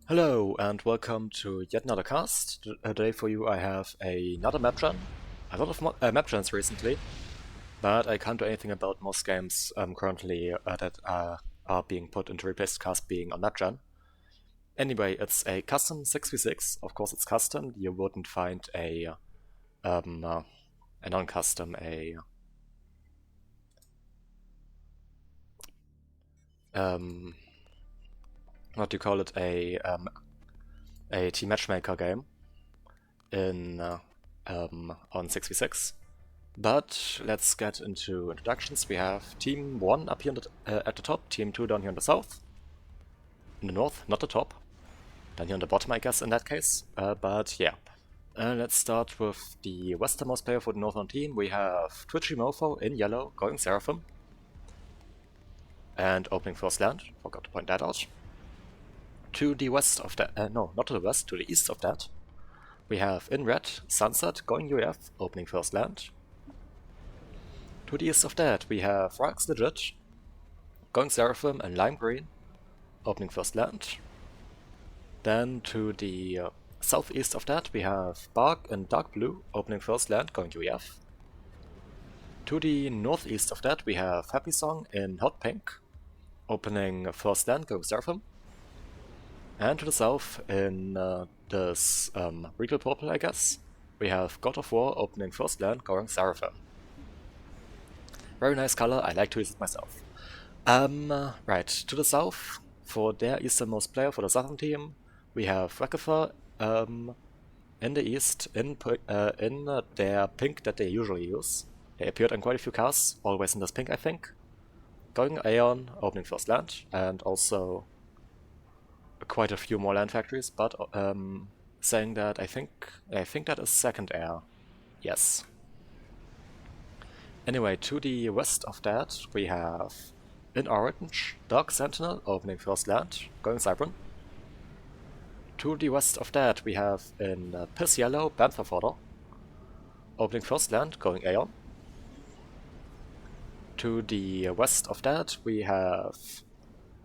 Hello and welcome to yet another cast. Today for you I have another map gen. A lot of map gens recently, but I can't do anything about most games currently that are being put into replaced cast being on map gen. Anyway, it's a custom 6v6. Of course it's custom. You wouldn't find um, uh, a non-custom, what do you call it, a team matchmaker game on 6v6. But let's get into introductions. We have Team 1 up here at the top, Team 2 down here in the south. In the north, not the top. Down here on the bottom, I guess, in that case. But yeah. Let's start with the westernmost player for the northern team. We have Twitchy Mofo in yellow, going Seraphim. And opening first land, forgot to point that out. To the west of that, no, not to the west, to the east of that. We have in red, Sunset, going UF, opening first land. To the east of that, we have Rax Legit, going Seraphim and Lime Green, opening first land. Then to the southeast of that, we have Bark in Dark Blue, opening first land, going UF. To the northeast of that, we have Happy Song in Hot Pink, opening first land, going Seraphim. And to the south, in this Regal Purple, I guess, we have God of War opening first land, going Seraphim. Very nice color, I like to use it myself. Right, to the south, for their easternmost player, for the southern team, we have Wreckifer in the east, in their pink that they usually use. They appeared in quite a few casts, always in this pink, I think. Going Aeon, opening first land, and also quite a few more land factories, but saying that I think that is second air. Yes. Anyway, to the west of that, we have in orange, Dark Sentinel opening first land, going Cybran. To the west of that, we have in piss yellow, Panther Fodder opening first land, going Aeon. To the west of that, we have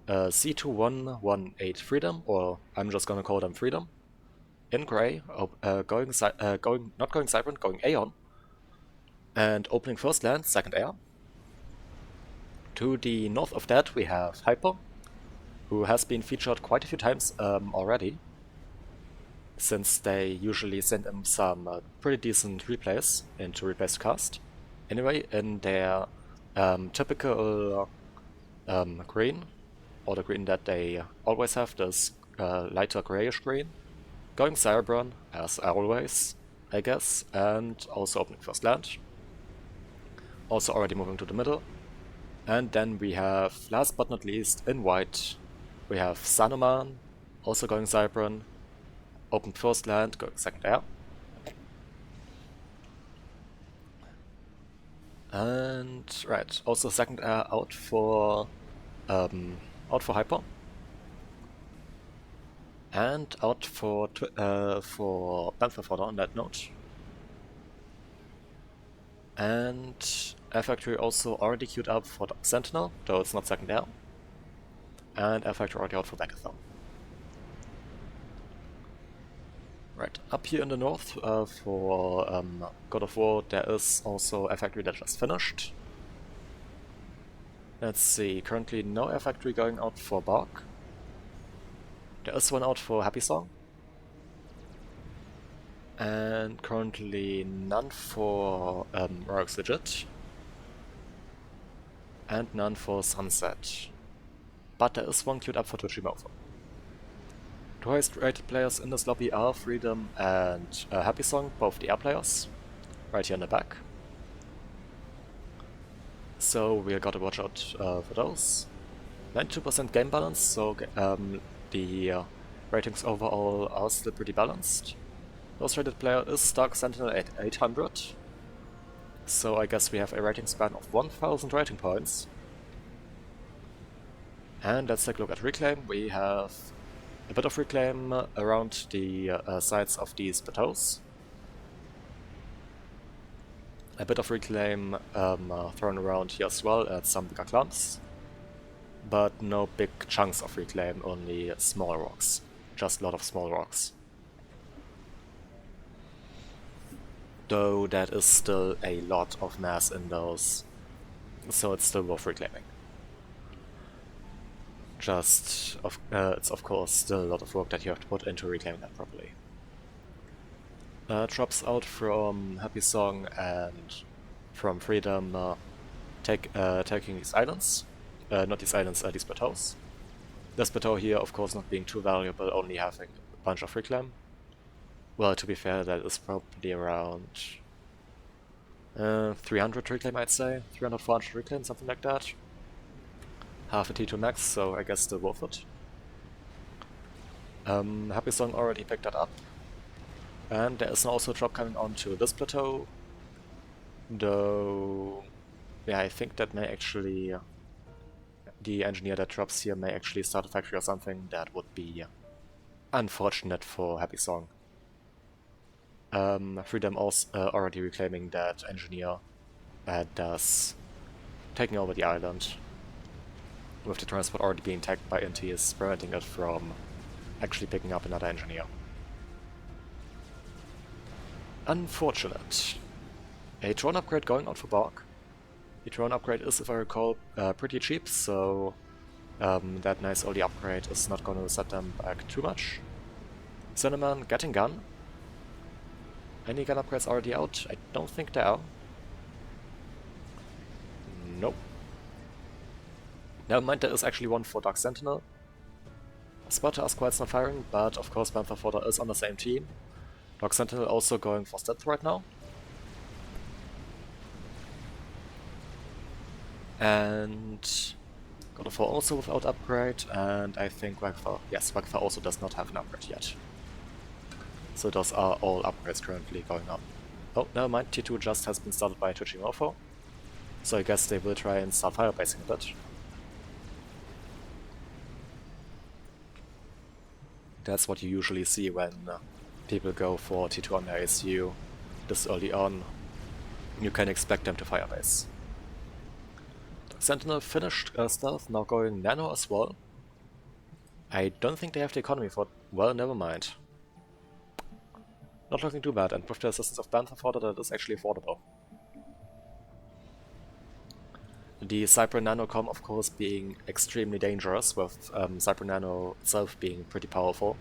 C2118 Freedom, or I'm just gonna call them Freedom, in gray, not going Cybran, going Aeon. And opening first land, second air. To the north of that, we have Hyper, who has been featured quite a few times already, since they usually send him some pretty decent replays into replace cast. Anyway, in their typical green, or the green that they always have, this lighter grayish green, going Cyberburn, as always, I guess, and also opening first land. Also already moving to the middle. And then we have, last but not least, in white, we have Sanuman, also going Cybran, opened first land, going second air. And right, also second air out for Hyper. And out for Panther Fodder on that note. And Air Factory also already queued up for Dark Sentinel, though it's not second air. And Air Factory already out for Wreckifer. Right, up here in the north for God of War, there is also Air Factory that just finished. Let's see, currently no Air Factory going out for Bark. There is one out for Happy Song. And currently none for Rogue's Legit. And none for Sunset. But there is one queued up for Twitchy Mofo. The highest rated players in this lobby are Freedom and Happy Song, both the air players, right here in the back. So we gotta watch out for those. 92% game balance, so the ratings overall are still pretty balanced. Most rated player is Dark Sentinel at 800, so I guess we have a rating span of 1000 rating points. And let's take a look at Reclaim. We have a bit of Reclaim around the sides of these plateaus. A bit of Reclaim thrown around here as well at some bigger clumps. But no big chunks of Reclaim, only small rocks. just a lot of small rocks. Though that is still a lot of mass in those, so it's still worth reclaiming. It's of course still a lot of work that you have to put into reclaiming that properly. Drops out from Happy Song and from Freedom taking these islands. Not these islands, these plateaus. This plateau here, of course, not being too valuable, only having a bunch of reclaim. Well, to be fair, that is probably around 300 reclaim, I'd say. 300, 400 reclaim, something like that. Half a T2 max, so I guess still worth it. Happy Song already picked that up. And there is also a drop coming onto this plateau. Though, yeah, I think that may actually... the engineer that drops here may actually start a factory or something. That would be unfortunate for Happy Song. Freedom also already reclaiming that engineer and thus taking over the island. With the transport already being tagged by NT is preventing it from actually picking up another engineer. Unfortunate. A drone upgrade going out for Bark. The drone upgrade is, if I recall, pretty cheap, so that nice early upgrade is not going to set them back too much. Cinnamon getting gun. Any gun upgrades already out? I don't think there are. Nope. Never mind, there is actually one for Dark Sentinel. Spotter Asquite's not firing, but of course Panther Fodder is on the same team. Dark Sentinel also going for stealth right now. And God of War also without upgrade, and I think Wagfa also does not have an upgrade yet. So those are all upgrades currently going on. Oh, never mind, T2 just has been started by Tuchimorpho. So I guess they will try and start firebasing a bit. That's what you usually see when people go for T2 on their ASU this early on. You can expect them to firebase. Sentinel finished stealth, now going nano as well. I don't think they have the economy for it. Well, never mind. Not looking too bad, and with the assistance of Panther Fodder, that is actually affordable. The Cyber Nanocom, of course, being extremely dangerous, with Cyber Nano itself being pretty powerful.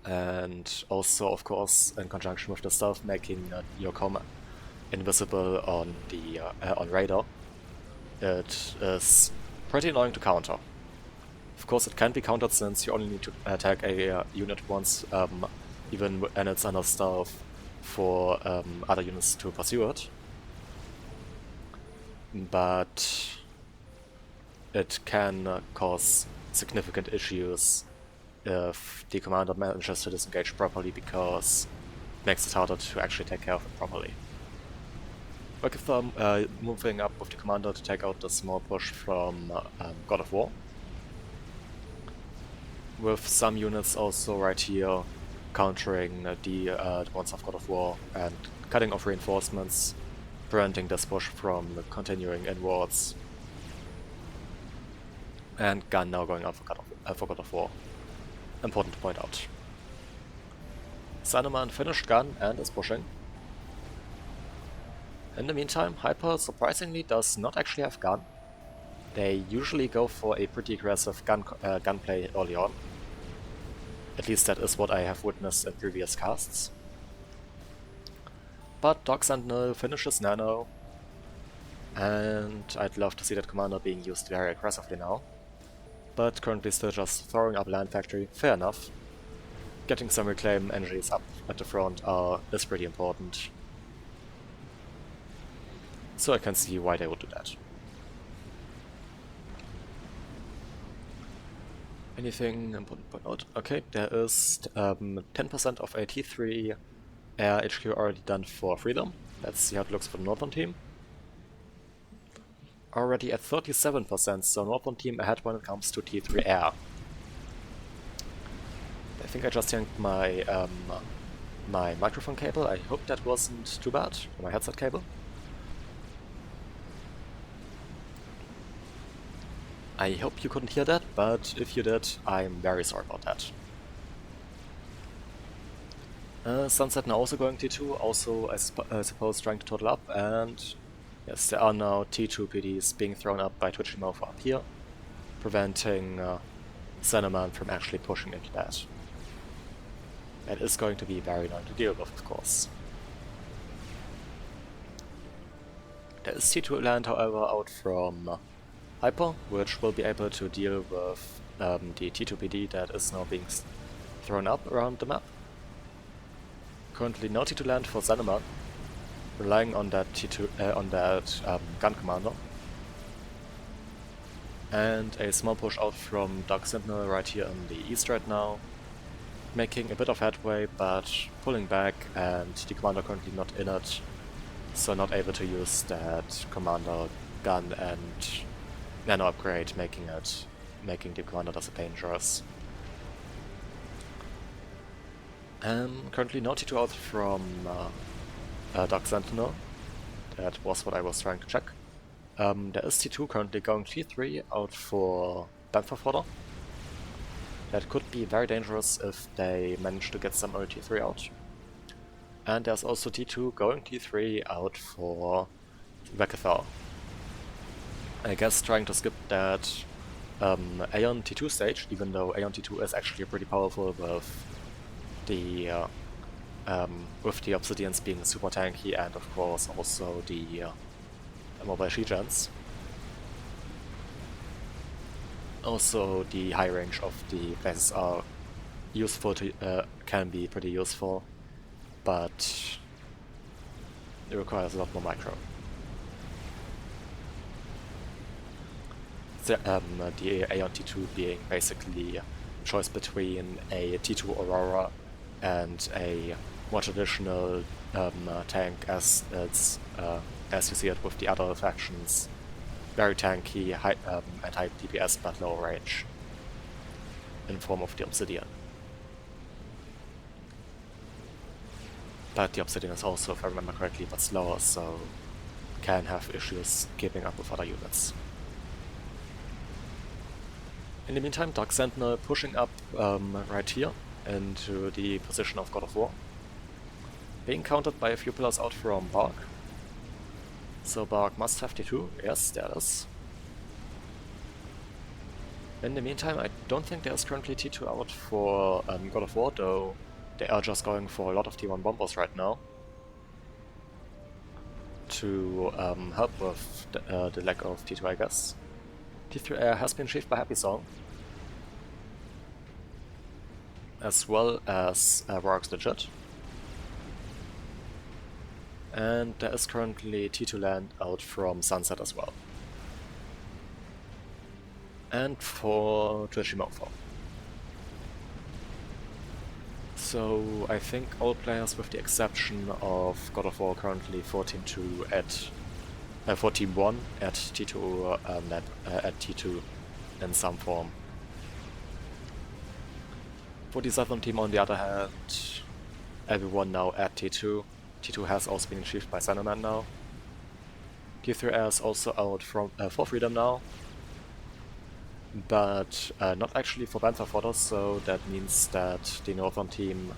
And also, of course, in conjunction with the stealth, making your com invisible on the on radar. It is pretty annoying to counter. Of course, it can be countered since you only need to attack a unit once, even when it's under stealth, for other units to pursue it. But it can cause significant issues if the commander manages to disengage properly, because it makes it harder to actually take care of it properly. Wagfa moving up with the commander to take out the small push from God of War. With some units also right here countering the ones of God of War and cutting off reinforcements, preventing this push from continuing inwards. And gun now going out for God of War. Important to point out. Saneman finished gun and is pushing. In the meantime, Hyper surprisingly does not actually have gun. They usually go for a pretty aggressive gunplay early on. At least that is what I have witnessed in previous casts. But Dark Sentinel finishes Nano, and I'd love to see that commander being used very aggressively now. But currently still just throwing up Land Factory, fair enough. Getting some reclaim energies up at the front is pretty important. So I can see why they would do that. Anything important to point out? Okay, there is 10% of a T3 Air HQ already done for Freedom. Let's see how it looks for the Northern team. Already at 37%, so Northern team ahead when it comes to T3 Air. I think I just yanked my my microphone cable. I hope that wasn't too bad. Or my headset cable. I hope you couldn't hear that, but if you did, I'm very sorry about that. Sunset now also going T2, also I suppose trying to total up, and yes, there are now T2 PDs being thrown up by Twitchimofo up here, preventing Cinnamon from actually pushing into that. It is going to be very annoying to deal with, of course. There is T2 land, however, out from Hyper, which will be able to deal with the T2 PD that is now being thrown up around the map. Currently no T2 land for Cinnamon, relying on that gun commander. And a small push out from Dark Sentinel right here in the east right now, making a bit of headway but pulling back, and the commander currently not in it, so not able to use that commander gun and nano upgrade, making the commander thus dangerous. Currently no T2 out from Dark Sentinel. That was what I was trying to check. There is T2 currently going T3 out for Bantha fodder. That could be very dangerous if they manage to get some early T3 out. And there's also T2 going T3 out for Vekathar. I guess trying to skip that Aeon T2 stage, even though Aeon T2 is actually pretty powerful with the Obsidians being super tanky, and of course also the mobile Shigens. Also the high range of the bases are useful to can be pretty useful, but it requires a lot more micro. The Aeon T2 being basically a choice between a T2 Aurora and a more traditional tank, as you see it with the other factions. Very tanky, high, and high DPS but low range, in form of the Obsidian. But the Obsidian is also, if I remember correctly, but slower, so can have issues keeping up with other units. In the meantime, Dark Sentinel pushing up right here into the position of God of War, being countered by a few pillars out from Bark. So Bark must have T2, yes, there it is. In the meantime, I don't think there's currently T2 out for God of War, though they are just going for a lot of T1 bombers right now to help with the lack of T2, I guess. T3 Air has been achieved by Happy Song, as well as Roark's Legit. And there is currently T2 land out from Sunset as well. And for Twitchimofo. So I think all players, with the exception of God of War, currently 14-2 at 14-1 at T2 at T2 in some form. For the Southern team, on the other hand, everyone now at T2. T2 has also been achieved by Sandman now. T3 is also out from for Freedom now, but not actually for Bantha fodder, so that means that the Northern team,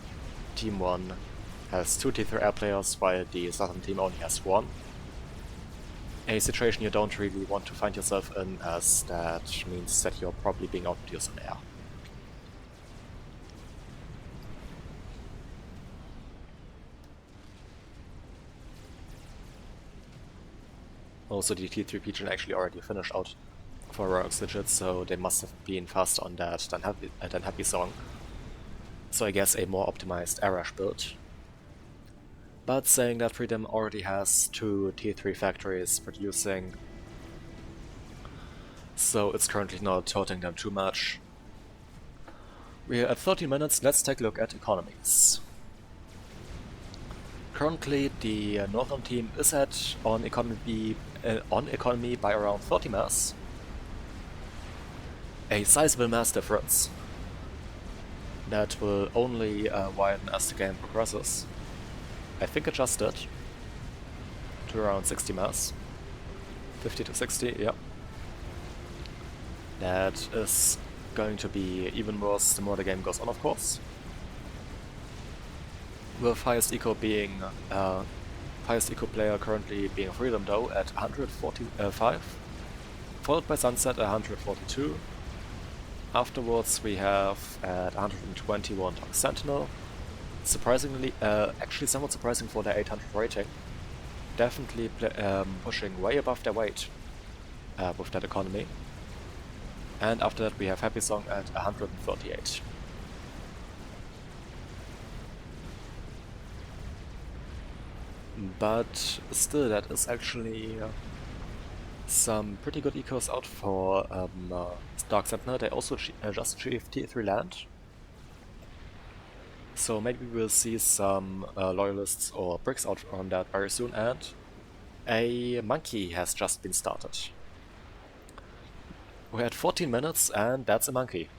Team 1, has 2 T3 Air players, while the Southern team only has 1. A situation you don't really want to find yourself in, as that means that you're probably being outproduced on air. Also, the T3 Pigeon actually already finished out for Roark's Legit, so they must have been faster on that than Happy Song. So I guess a more optimized air rush build. But saying that, Freedom already has 2 T3 factories producing, so it's currently not toting them too much. We're at 13 minutes, let's take a look at economies. Currently the Northern team is at on economy by around 30 mass. A sizable mass difference that will only widen as the game progresses. I think it just did to around 60 mass. 50 to 60, yeah. That is going to be even worse the more the game goes on, of course. With highest eco player currently being Freedom though at 145, followed by Sunset at 142. Afterwards we have at 121 Dark Sentinel. Surprisingly, actually somewhat surprising for their 800 rating. Definitely pushing way above their weight with that economy. And after that we have Happy Song at 138. But still, that is actually some pretty good ecos out for Dark Sentinel. They also just achieved Tier 3 land. So maybe we'll see some loyalists or bricks out on that very soon. And a monkey has just been started. We had 14 minutes and that's a monkey.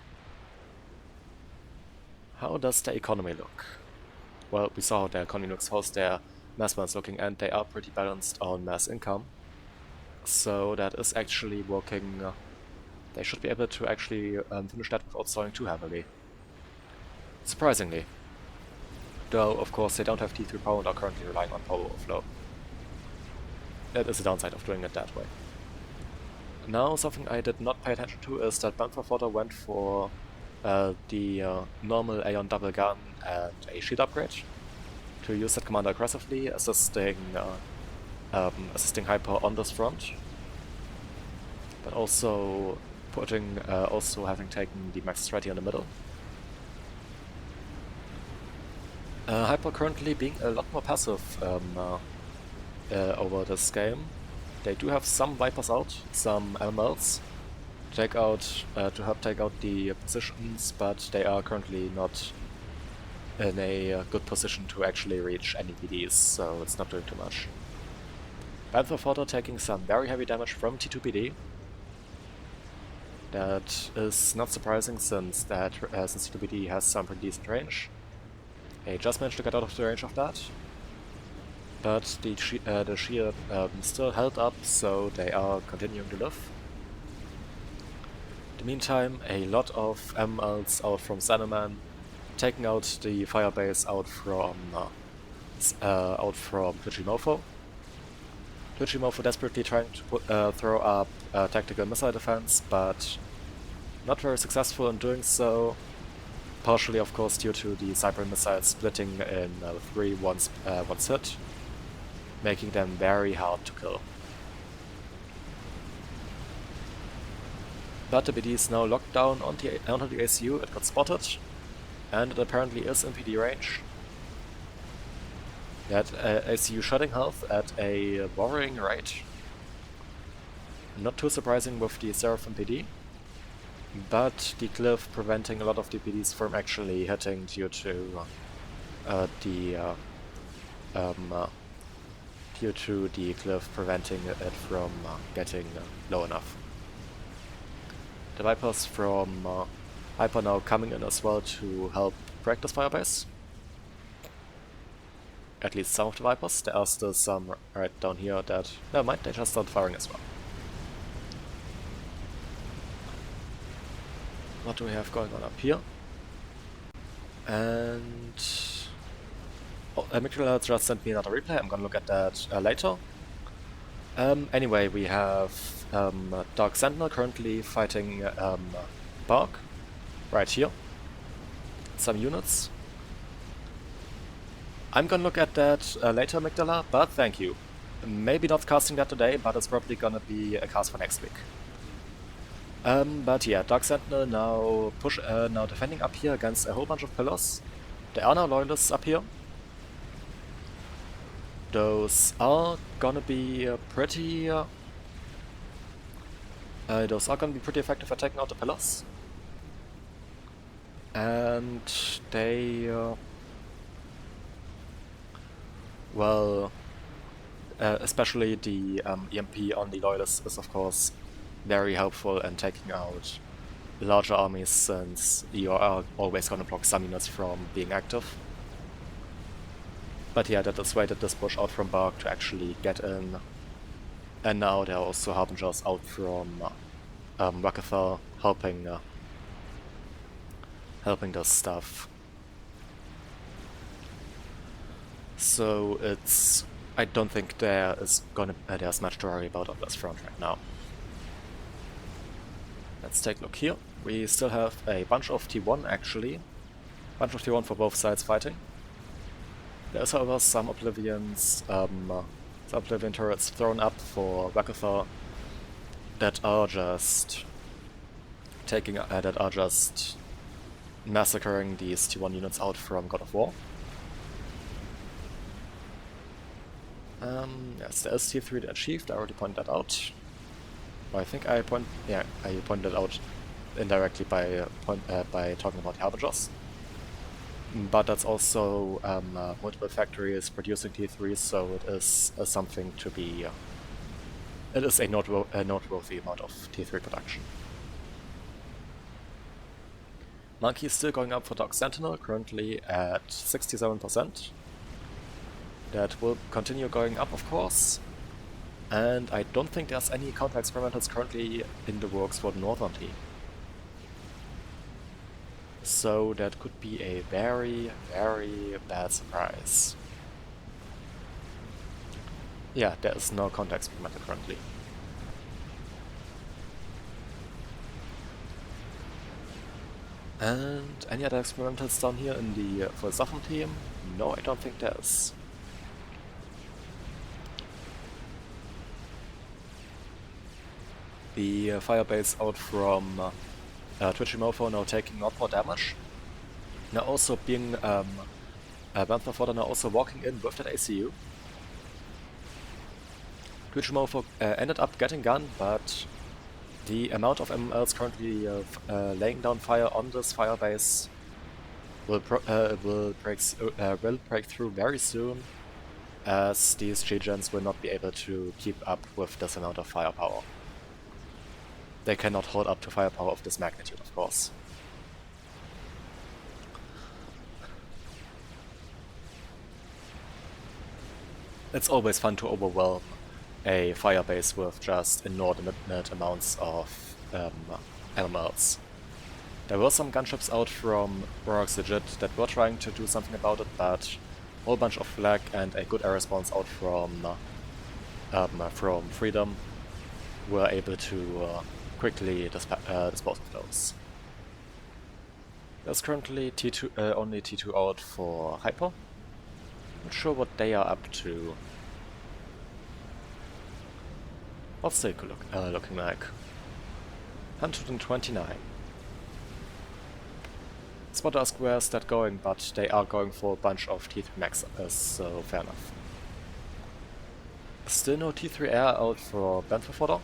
How does the economy look? Well, we saw how the economy looks, how's their mass balance looking, and they are pretty balanced on mass income. So that is actually working. They should be able to actually finish that without stalling too heavily. Surprisingly. Though, of course, they don't have T3 power and are currently relying on power overflow. That is the downside of doing it that way. Now, something I did not pay attention to is that Bantha went for the normal Aeon double gun and a shield upgrade to use that commander aggressively, assisting Hyper on this front, but also having taken the max strategy in the middle. Hyper currently being a lot more passive over this game. They do have some Vipers out, some MMLs to help take out the positions, but they are currently not in a good position to actually reach any PDs, so it's not doing too much. Panther Fodder taking some very heavy damage from T2PD. That is not surprising since T2PD has some pretty decent range. They just managed to get out of the range of that, but the shield still held up, so they are continuing to live. In the meantime, a lot of MLs out from Sanaman, taking out the Firebase out from Twitchy-Mofo. Twitchy-Mofo desperately trying to throw up tactical missile defense, but not very successful in doing so. Partially, of course, due to the Cyber missiles splitting in 3 once hit, making them very hard to kill. But the BD is now locked down onto the ACU, it got spotted, and it apparently is in PD range. That ACU shedding health at a worrying rate. Not too surprising with the Seraphim PD, but the cliff preventing a lot of the PDs from actually hitting due to the cliff preventing it from getting low enough. The Vipers from Hyper now coming in as well to help break this Firebase. At least some of the Vipers. There are still some right down here that... Never mind, they just started firing as well. What do we have going on up here? And... Oh, Mikula just sent me another replay, I'm gonna look at that later. Anyway, we have Dark Sentinel currently fighting Bark, right here. Some units. I'm gonna look at that later, Migdala, but thank you. Maybe not casting that today, but it's probably gonna be a cast for next week. But yeah, Dark Sentinel now defending up here against a whole bunch of pillars. There are now loyalists up here. Those are gonna be pretty effective at taking out the pillars. And they well, especially the EMP on the loyalists is of course very helpful in taking out larger armies, since you are always gonna block some units from being active. But yeah, that is why this push out from Bark to actually get in. And now there are also Harbingers out from Rakatha helping helping this stuff. So I don't think there's much to worry about on this front right now. Let's take a look here. We still have a bunch of T1 actually. Bunch of T1 for both sides fighting. There's however some Oblivion turrets thrown up for Wakatha that are just massacring these T1 units out from God of War. Yes, there is T3 achieved, I already pointed that out. Well, I think I pointed it out indirectly by talking about the Harbingers. But that's also multiple factories producing T3, so it is something to be... it is a noteworthy amount of T3 production. Monkey is still going up for Dark Sentinel, currently at 67%. That will continue going up, of course. And I don't think there's any counter-experimentals currently in the works for the Northern team. So that could be a very, very bad surprise. Yeah, there is no counter-experimental currently. And any other experimentals down here in the for the Southern team? No, I don't think there is. The firebase out from Twitchy-Mofo now taking a lot more damage. Now also being Panther Fodder now also walking in with that ACU. Twitchy-Mofo ended up getting gun, but the amount of MMLs currently laying down fire on this firebase will break through very soon, as these G-Gens will not be able to keep up with this amount of firepower. They cannot hold up to firepower of this magnitude, of course. It's always fun to overwhelm a firebase with just inordinate amounts of MMLs. There were some gunships out from Rorax Legit that were trying to do something about it, but a whole bunch of flak and a good air response out from Freedom were able to quickly dispose of those. There's currently only T2 out for Hyper. Not sure what they are up to. What's they looking like? 129. Spotter ask where's that going, but they are going for a bunch of T3 maxes, so fair enough. Still no T3 air out for Panther Fodder.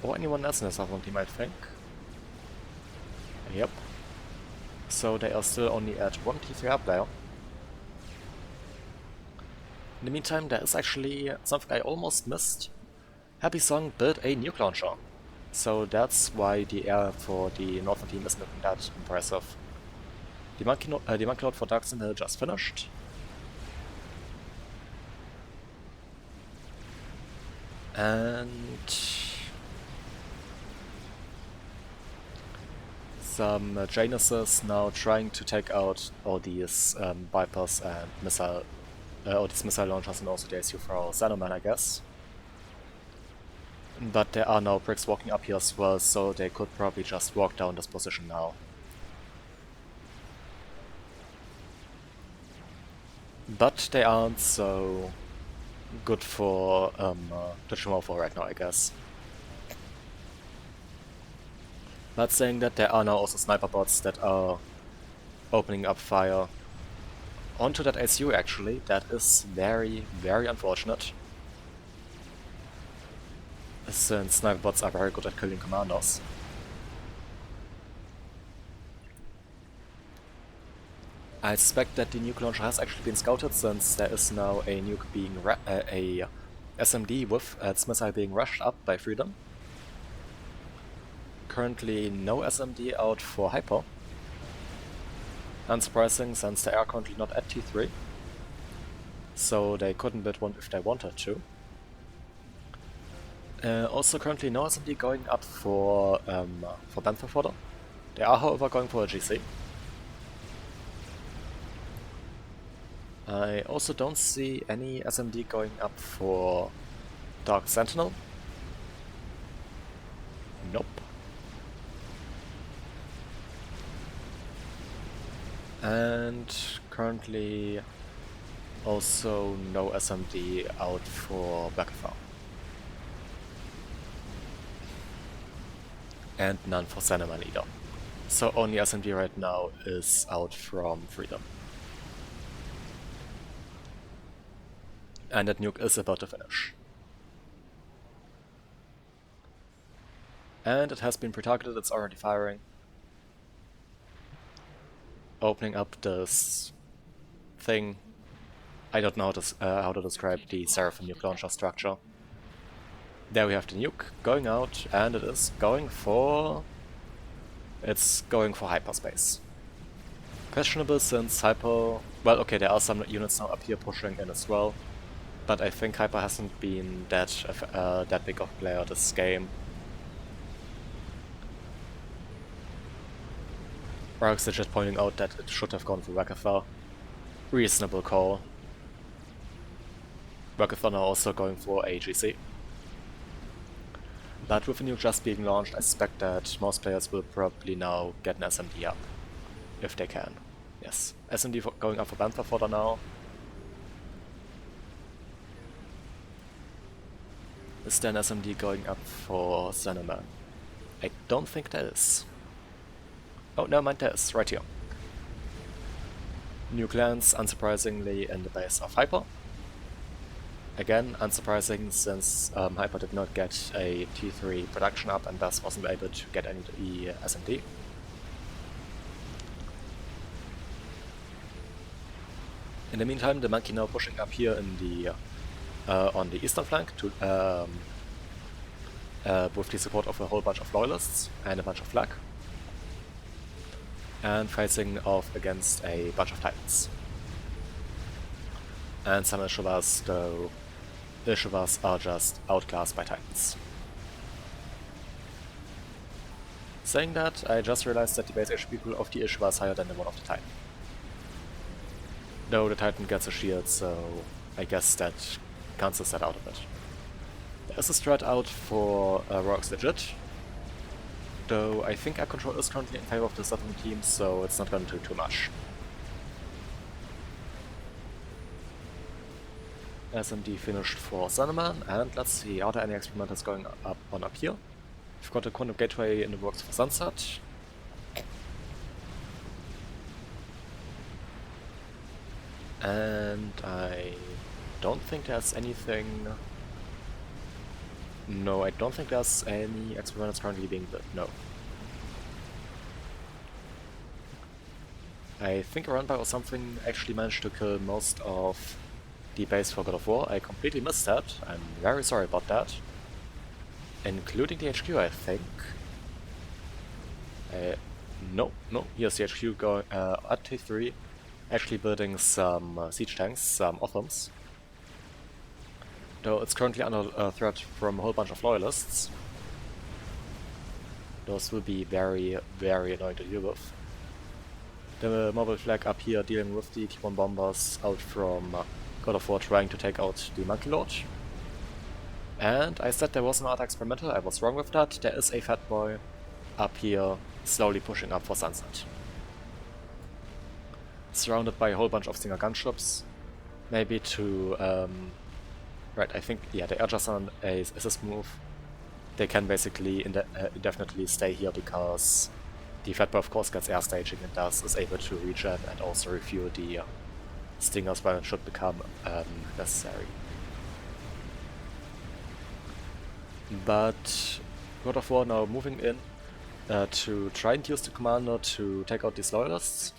Or anyone else in the Southern team, I think. Yep. So they are still only at one T3 air player. In the meantime, there is actually something I almost missed. Happy Song built a nuke launcher. So that's why the air for the Northern team isn't looking that impressive. The Monkey Lord for Dark Sentinel just finished. And some Januses now trying to take out all these Vipers and all these missile launchers and also the SU for Xenoman, I guess. But there are now bricks walking up here as well, so they could probably just walk down this position now. But they aren't so good for Twitchy-Mofo right now, I guess. Not saying that there are now also sniper bots that are opening up fire onto that SU actually. That is very, very unfortunate, since sniper bots are very good at killing commandos. I suspect that the nuke launcher has actually been scouted, since there is now a nuke being a SMD with its missile being rushed up by Freedom. Currently no SMD out for Hyper. Unsurprising, since they are currently not at T3. So they couldn't build one if they wanted to. Also currently no SMD going up for Panther fodder. They are however going for a GC. I also don't see any SMD going up for Dark Sentinel. Nope. And currently also no SMD out for Blackfire. And none for Sandman either. So only SMD right now is out from Freedom. And that nuke is about to finish. And it has been pre-targeted, it's already firing. Opening up this thing. I don't know how to describe the Seraphim nuke launcher structure. There we have the nuke going out, and it is going for... It's going for hyperspace. Questionable since Hyper... Well, okay, there are some units now up here pushing in as well. But I think Hyper hasn't been that big of a player this game. Rox is just pointing out that it should have gone for Wackathar. Reasonable call. Wackathar now also going for AGC. But with the nuke just being launched, I suspect that most players will probably now get an SMD up. If they can. Yes. SMD going up for Panther fodder now. Is there an SMD going up for Xenoman? I don't think there is. Oh, never mind, there is, right here. Nuke lands, unsurprisingly, in the base of Hyper. Again, unsurprising since Hyper did not get a T3 production up and thus wasn't able to get any SMD. In the meantime, the monkey now pushing up here in the on the eastern flank to with the support of a whole bunch of loyalists and a bunch of flak, and facing off against a bunch of titans. And some Ishivas, though Ishivas are just outclassed by titans. Saying that, I just realized that the base HP pool of the Ishivas is higher than the one of the titan. Though the titan gets a shield, so I guess that cancels that out of it. There's a strat out for Rox legit, though I think air control is currently in favor of the southern team, so it's not going to do too much. SMD finished for Xenoman, and let's see, are there any experimenters going up here? We've got a quantum gateway in the works for Sunset. And I don't think there's anything... No, I don't think there's any experimenters currently being built, no. I think a runby or something actually managed to kill most of the base for God of War. I completely missed that. I'm very sorry about that. Including the HQ, I think. No, here's the HQ going at T3. Actually building some siege tanks, some Othams. Though it's currently under threat from a whole bunch of loyalists. Those will be very, very annoying to deal with. The mobile flag up here dealing with the Strat Bombers out from God of War trying to take out the Monkey Lord. And I said there was an art experimental, I was wrong with that. There is a fat boy up here slowly pushing up for Sunset. Surrounded by a whole bunch of Stinger gunships. Maybe to... right, I think, yeah, they are just on a assist move. They can basically indefinitely stay here because the Fat Boy of course gets air staging and thus is able to regen and also refuel the Stingers when it should become necessary. But God of War now moving in to try and use the commander to take out these loyalists.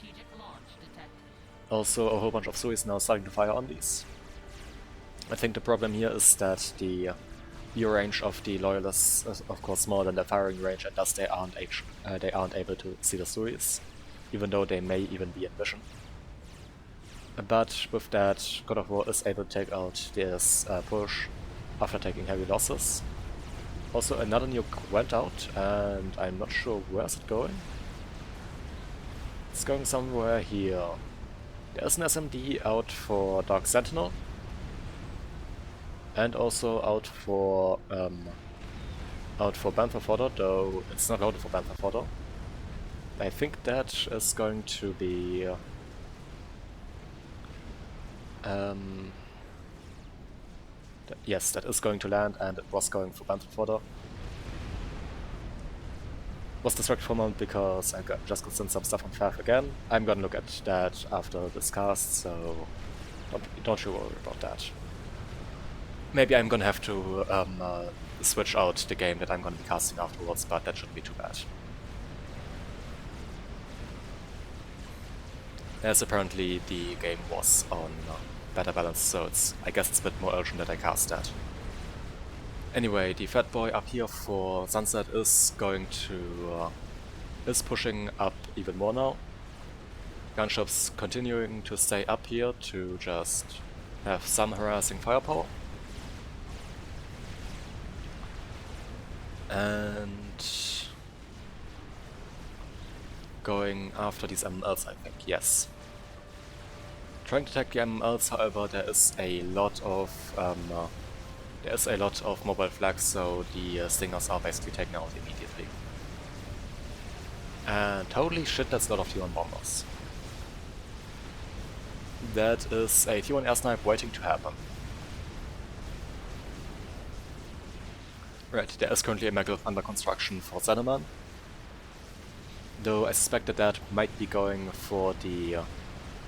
Also a whole bunch of Suis now starting to fire on these. I think the problem here is that the view range of the loyalists is of course smaller than the firing range, and thus they aren't able to see the Suis, even though they may even be in vision. But with that, God of War is able to take out this push after taking heavy losses. Also another nuke went out, and I'm not sure where is it going. It's going somewhere here. There's an SMD out for Dark Sentinel. And also out for Bantha Fodder, though it's not loaded for Bantha Fodder. I think that is going to be yes, that is going to land, and it was going for Bantha Fodder. Was distracted for a moment because I just got sent some stuff on Fav again. I'm gonna look at that after this cast, so don't you worry about that. Maybe I'm gonna have to switch out the game that I'm gonna be casting afterwards, but that shouldn't be too bad. As apparently the game was on better balance, so I guess it's a bit more urgent that I cast that. Anyway, the fat boy up here for Sunset is going to is pushing up even more now. Gunships continuing to stay up here to just have some harassing firepower. And going after these MMLs, I think, yes. Trying to attack the MMLs, however, there is a lot of mobile flags, so the stingers are basically taken out immediately. And holy shit, that's a lot of T1 bombers. That is a T1 air snipe waiting to happen. Right, there is currently a Maglev under construction for Zeneman. Though I suspect that might be going for the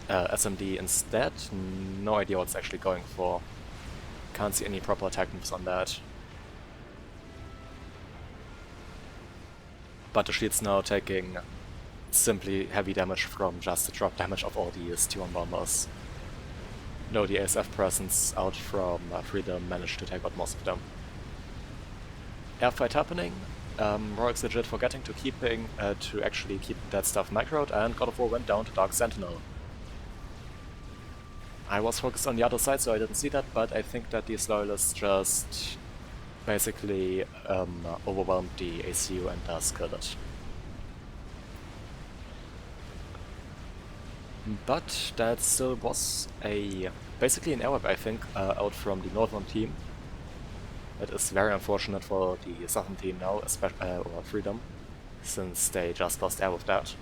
SMD instead. No idea what it's actually going for. Can't see any proper attack moves on that. But the shield's now taking simply heavy damage from just the drop damage of all these T1 bombers. No, the ASF presence out from Freedom managed to take out most of them. Airfight happening. Royx legit forgetting to actually keep that stuff microed, and God of War went down to Dark Sentinel. I was focused on the other side, so I didn't see that, but I think that these loyalists just basically overwhelmed the ACU and thus killed it. But that still was basically an error, I think, out from the northern team. It is very unfortunate for the southern team now, or Freedom, since they just lost air with that.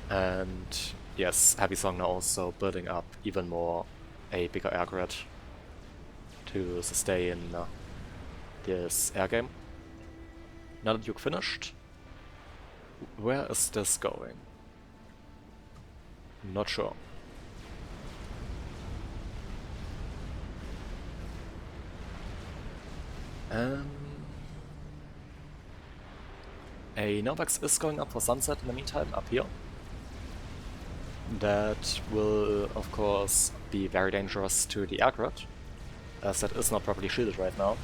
And yes, Heavy Song now also building up even more a bigger air grid to sustain this air game. Now that Duke finished, where is this going? Not sure. A Novax is going up for Sunset in the meantime, up here. That will, of course, be very dangerous to the air grid, as that is not properly shielded right now.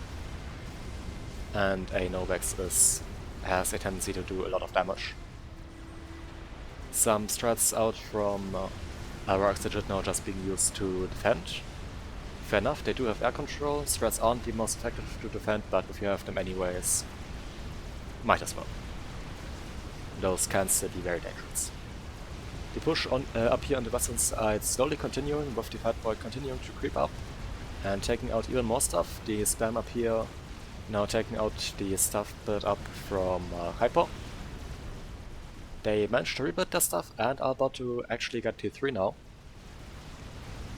And a Novax has a tendency to do a lot of damage. Some strats out from Royx legit now just being used to defend. Fair enough, they do have air control, strats aren't the most effective to defend, but if you have them anyways, might as well. Those can still be very dangerous. The push on up here on the western side slowly continuing, with the Fat Boy continuing to creep up and taking out even more stuff. The spam up here now taking out the stuff built up from Hyper. They managed to rebuild their stuff and are about to actually get T3 now.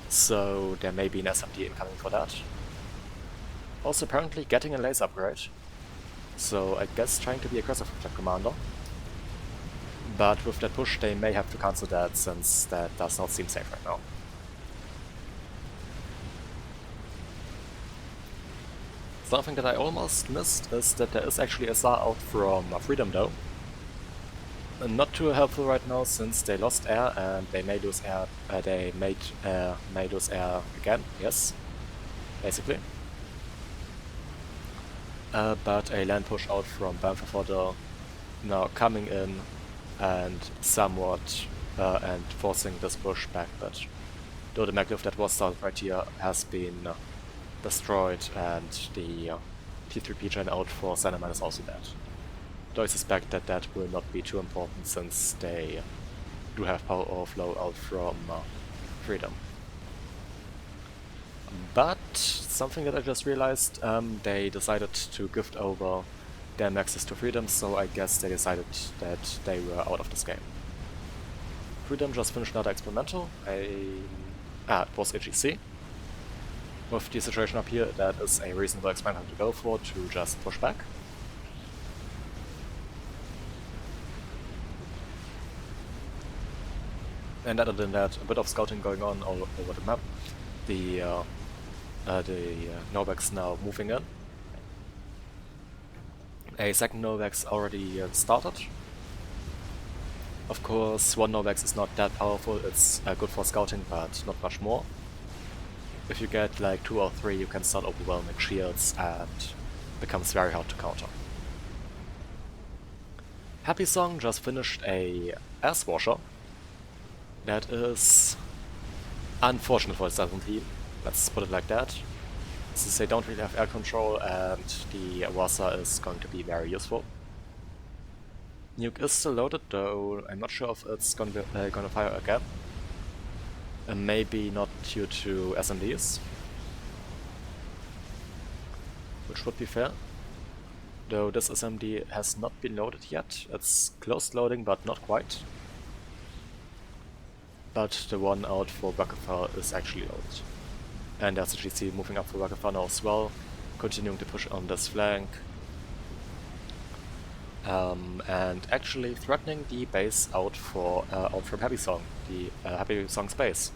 So there may be an SMD incoming for that. Also apparently getting a laser upgrade. So I guess trying to be aggressive with that commander. But with that push they may have to cancel that, since that does not seem safe right now. Something that I almost missed is that there is actually a SAR out from Freedom though. Not too helpful right now, since they lost air and they may lose air. They may lose air again. Yes, basically. But a land push out from Bantha Fodder now coming in and somewhat and forcing this push back. But though the maglev that was started right here has been destroyed, and the T3P gen out for Cinnamon is also dead. Though I suspect that that will not be too important since they do have power overflow out from Freedom. But something that I just realized, they decided to gift over their maxes to Freedom, so I guess they decided that they were out of this game. Freedom just finished another experimental. It was AGC. With the situation up here, that is a reasonable experimental to go for, to just push back. And other than that, a bit of scouting going on all over the map. The Novex now moving in. A second Novex already started. Of course, one Novex is not that powerful, it's good for scouting, but not much more. If you get like 2 or 3, you can start overwhelming shields and becomes very hard to counter. Happy Song just finished a Ass Washer. That is unfortunate for the 17, let's put it like that. Since they don't really have air control and the Wasa is going to be very useful. Nuke is still loaded, though I'm not sure if it's gonna fire again. Maybe not due to SMDs, which would be fair. Though this SMD has not been loaded yet. It's close loading, but not quite. But the one out for Wakafar is actually loaded. And there's a GC moving up for Wakafar now as well, continuing to push on this flank. And actually threatening the base out from Happy Song, the Happy Song's base.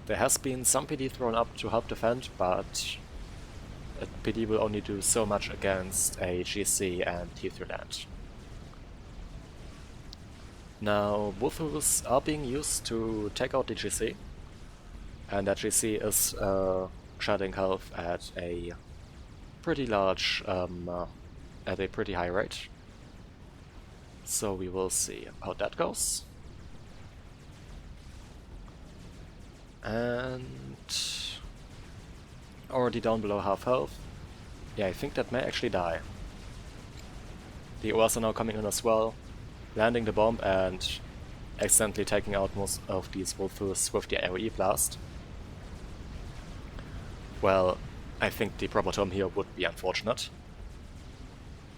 There has been some PD thrown up to help defend, but a PD will only do so much against a GC and T3 land. Now, Wolfus are being used to take out the GC, and that GC is shedding health at a pretty large, at a pretty high rate. So we will see how that goes. And already down below half health. Yeah, I think that may actually die. The OS are now coming in as well, landing the bomb and accidentally taking out most of these Wolfus with the AoE blast. Well, I think the proper term here would be unfortunate,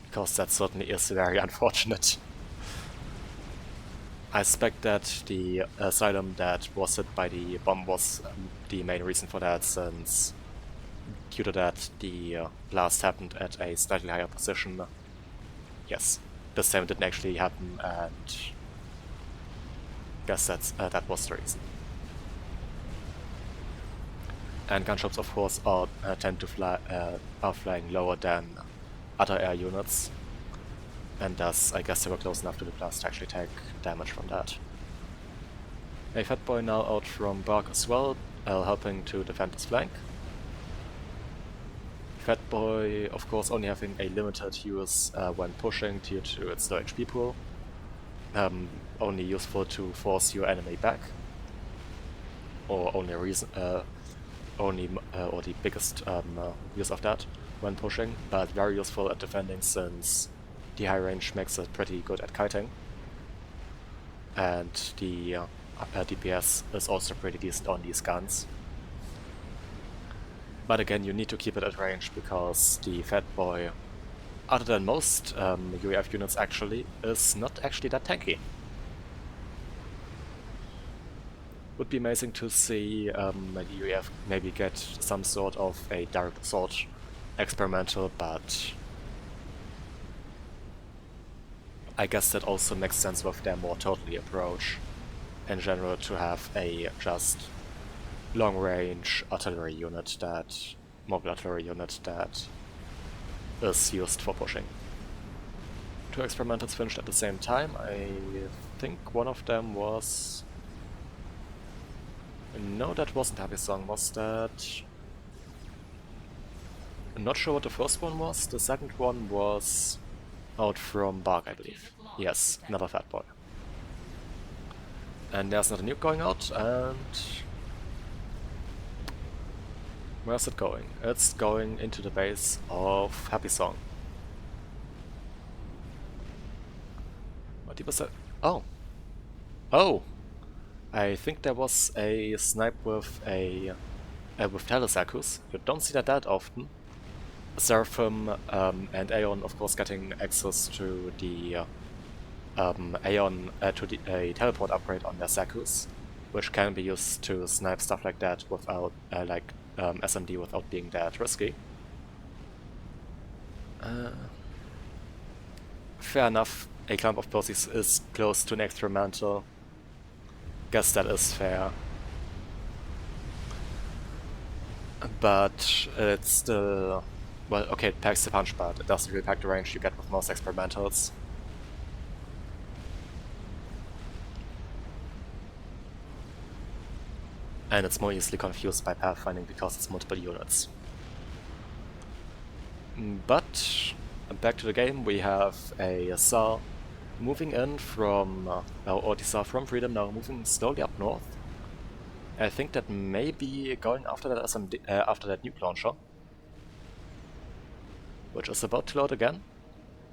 because that certainly is very unfortunate. I suspect that the asylum that was hit by the bomb was the main reason for that, since due to that the blast happened at a slightly higher position. Yes, this time it didn't actually happen, and I guess that was the reason. And gunshots, of course, are flying lower than other air units, and thus I guess they were close enough to the blast to actually take damage from that. A Fatboy now out from Bark as well, helping to defend his flank. Fatboy, of course, only having a limited use when pushing due to its low HP pool, only useful to force your enemy back, or only a reason, or the biggest use of that when pushing, but very useful at defending since the high range makes it pretty good at kiting, and the DPS is also pretty decent on these guns. But again, you need to keep it at range because the Fatboy, other than most UAF units actually, is not actually that tanky. Would be amazing to see the UAF maybe get some sort of a direct assault experimental, but I guess that also makes sense with their more totally approach in general, to have a just long-range artillery unit, that mobile artillery unit that is used for pushing. 2 experimentals finished at the same time. I think one of them was... No, that wasn't Happy Song, was that... I'm not sure what the first one was. The second one was out from Bark, I believe. Yes, another Fatboy. And there's another nuke going out, and... Where's it going? It's going into the base of Happy Song. What was that? Oh! Oh! I think there was a snipe with a with Telesakus. You don't see that often. Seraphim and Aeon, of course, getting access to the Aeon to a teleport upgrade on their Sakus, which can be used to snipe stuff like that without SMD without being that risky. Fair enough. A clump of posies is close to an experimental. Guess that is fair. But it's still... Well, okay, it packs the punch, but it doesn't really pack the range you get with most experimentals. And it's more easily confused by pathfinding because it's multiple units. But back to the game, we have a Tsar moving in from, or the Tsar from Freedom now moving slowly up north. I think that may be going after that SMD, after that nuke launcher, which is about to load again.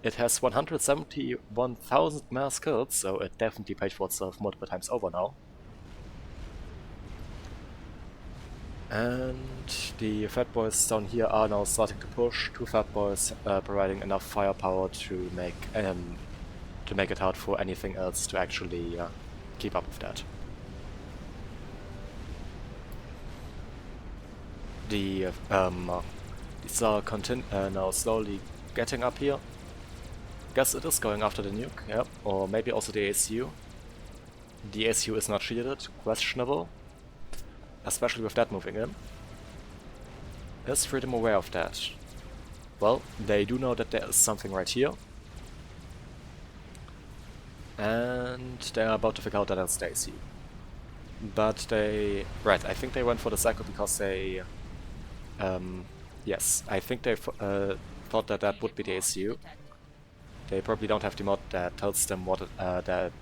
It has 171,000 mass kills, so it definitely paid for itself multiple times over now. And the Fat Boys down here are now starting to push. Two Fat Boys providing enough firepower to make it hard for anything else to actually keep up with that. These are now slowly getting up here. Guess it is going after the nuke, yeah, or maybe also the ACU. The ACU is not shielded, questionable. Especially with that moving in. Is Freedom aware of that? Well, they do know that there is something right here. And they are about to figure out that it's Stacy. But they... Right, I think they went for the cycle because they... yes, I think they thought that that would be the ACU. They probably don't have the mod that tells them what that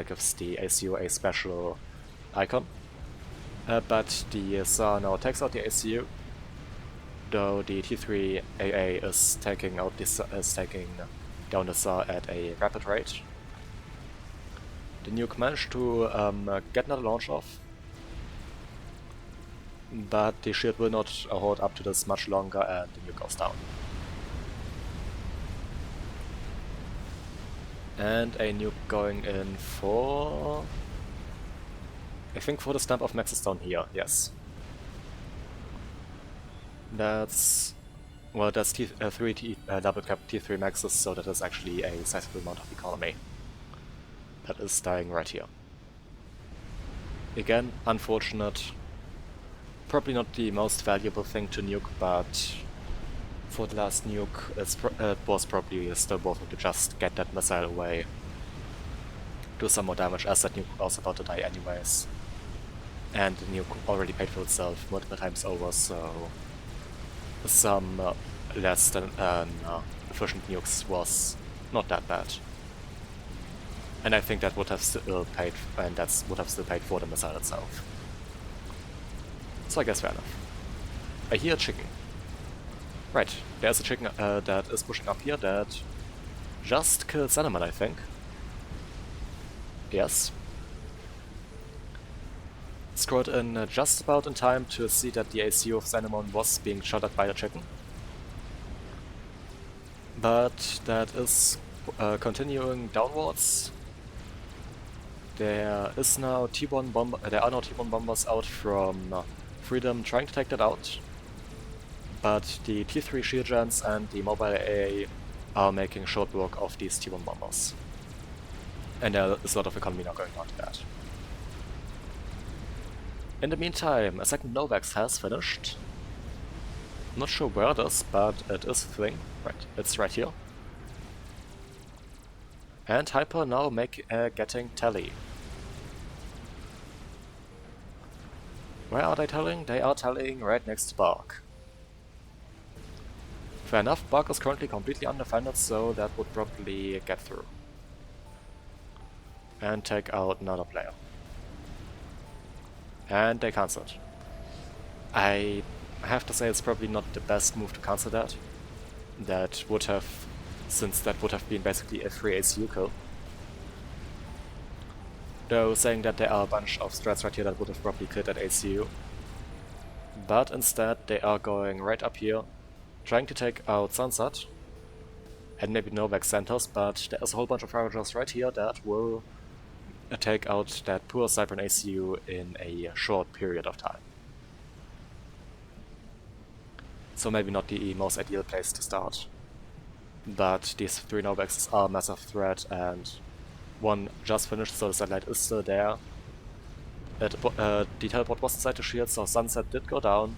gives the ACU a special icon. But the Tsar now takes out the ACU, though the T3 AA is taking down the Tsar at a rapid rate. The nuke managed to get another launch off, but the shield will not hold up to this much longer and the nuke goes down. And a nuke going in for... I think for the stamp of Maxes down here, yes. That's... well, that's double cap T3 Maxes, so that is actually a sizable amount of economy. That is dying right here. Again, unfortunate. Probably not the most valuable thing to nuke, but for the last nuke, it was probably still worth it to just get that missile away. Do some more damage, as that nuke was about to die anyways. And the nuke already paid for itself multiple times over, so some less than efficient nukes was not that bad. And I think that would have still paid, for the missile itself. So I guess fair enough. I hear a chicken. Right, there's a chicken that is pushing up here that just killed Cinnamon, I think. Yes. Scrolled in just about in time to see that the ACU of Cinnamon was being shot at by a chicken. But that is continuing downwards. There are now T1 bombers out from Freedom trying to take that out. But the T3 shield gens and the mobile AA are making short work of these T1 bombers. And there is a lot of economy now going on to that. In the meantime, a second Novax has finished. Not sure where it is, but it is a thing. Right, it's right here. And Hyper now getting tally. Where are they telling? They are telling right next to Bark. Fair enough, Bark is currently completely undefended, so that would probably get through. And take out another player. And they cancelled. I I have to say it's probably not the best move to cancel that. That would have, since that would have been basically a free ACU kill. Though saying that there are a bunch of strats right here that would have probably killed that ACU. But instead they are going right up here, trying to take out Sunset. And maybe Novak Santos, but there's a whole bunch of Ravagers right here that will take out that poor Cyber ACU in a short period of time. So maybe not the most ideal place to start. But these 3 Novaks are a massive threat, and one just finished, so the satellite is still there. The teleport was inside the shield, so Sunset did go down,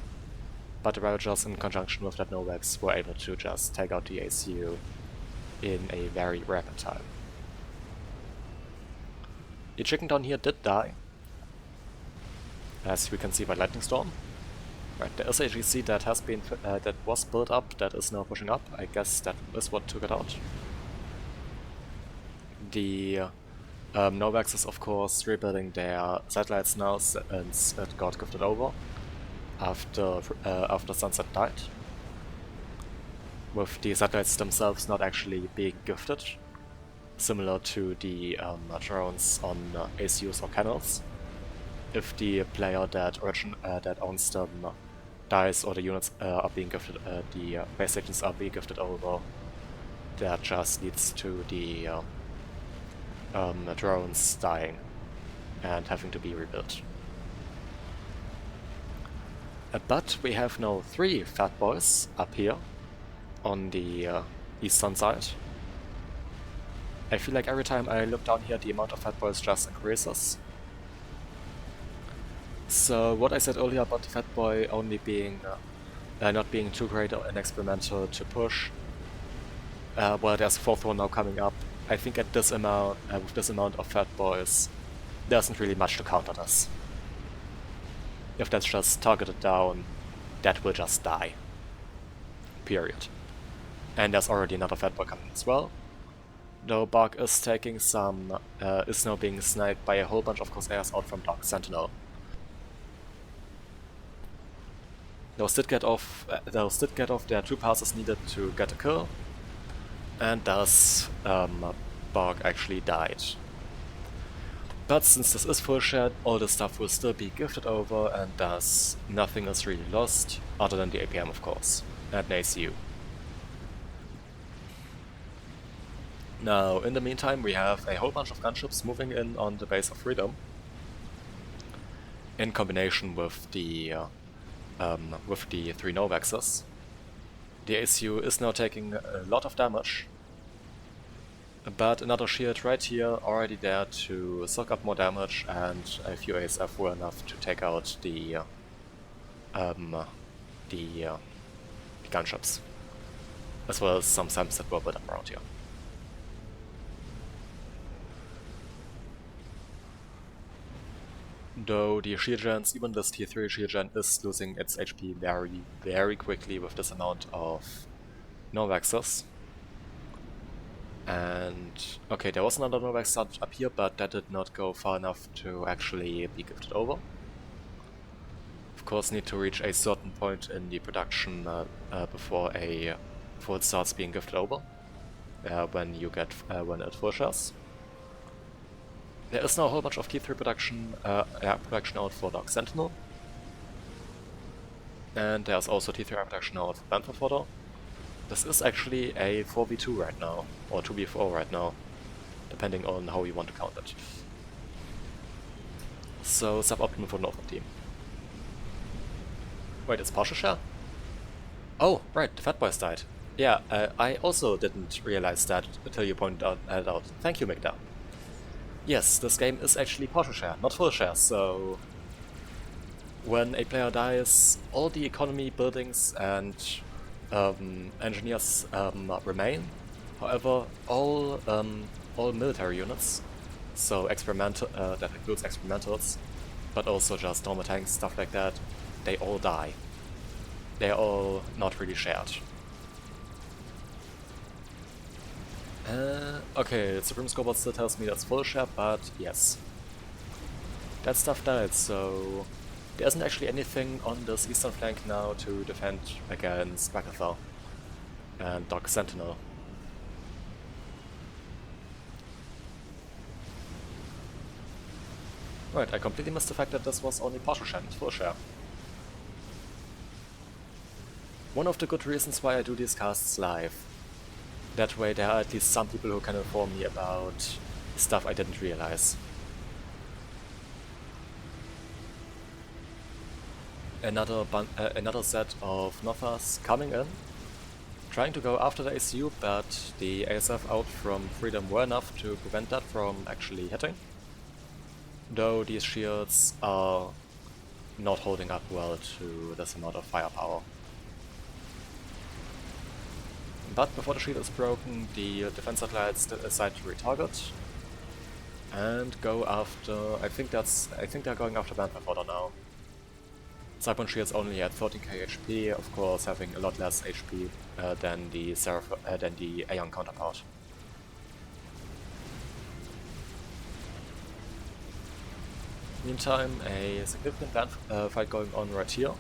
but the Ravagers in conjunction with that Novaks were able to just take out the ACU in a very rapid time. The chicken down here did die, as we can see by Lightning Storm. Right, there is a GC that has been that was built up, that is now pushing up. I guess that is what took it out. The Novaks is of course rebuilding their satellites now since it got gifted over after Sunset died. With the satellites themselves not actually being gifted, similar to the drones on ACUs or canals. If the player that owns them dies or the units are being gifted, the base stations are being gifted over, that just leads to the drones dying and having to be rebuilt. But we have now 3 fat boys up here on the eastern side. I feel like every time I look down here the amount of fat boys just increases. So what I said earlier about the fat boy only being not being too great and experimental to push, well, there's a 4th one now coming up. I think at this amount, with this amount of fat boys, there isn't really much to counter this. If that's just targeted down, that will just die. Period. And there's already another fat boy coming as well. Though Bark is taking some, is now being sniped by a whole bunch of Corsairs out from Dark Sentinel. Those did get off, there are 2 passes needed to get a kill, and thus Bark actually died. But since this is full shared, all the stuff will still be gifted over, and thus nothing is really lost, other than the APM of course, and an ACU. Now, in the meantime, we have a whole bunch of gunships moving in on the base of Freedom, in combination with the 3 Novaxes. The ACU is now taking a lot of damage, but another shield right here already there to soak up more damage, and a few ASF were enough to take out the gunships, as well as some SAMs that were built up around here. Though the shield gens, even this tier 3 shield gen, is losing its HP very, very quickly with this amount of Novaxes. And okay, there was another Novax started up here, but that did not go far enough to actually be gifted over. Of course, need to reach a certain point in the production before it starts being gifted over. When it full shares. There is now a whole bunch of T3 production out for Dark Sentinel. And there's also T3 production out for Panther Fodder. This is actually a 4v2 right now, or 2v4 right now, depending on how you want to count it. So, suboptimal for the Northern team. Wait, it's partial share? Oh, right, the Fat Boys died. Yeah, I also didn't realize that until you pointed it out. Thank you, Migda. Yes, this game is actually partial share, not full share, so when a player dies, all the economy, buildings, and engineers remain. However, all military units, so experimental, that includes experimentals, but also just normal tanks, stuff like that, they all die. They're all not really shared. Okay, Supreme Scoreboard still tells me that's full share, but yes. That stuff died, so There isn't actually anything on this eastern flank now to defend against Macathar and Dark Sentinel. Right, I completely missed the fact that this was only partial share, not full share. One of the good reasons why I do these casts live. That way there are at least some people who can inform me about stuff I didn't realize. Another set of Nothas coming in, trying to go after the ACU, but the ASF out from Freedom were enough to prevent that from actually hitting. Though these shields are not holding up well to this amount of firepower. But before the shield is broken, the defense satellites decide to retarget and go after. I think they're going after Bandwidth Order now. Cyclone Shield's only at 13k HP, of course having a lot less HP than the Aeon counterpart. Meantime, a significant fight going on right here.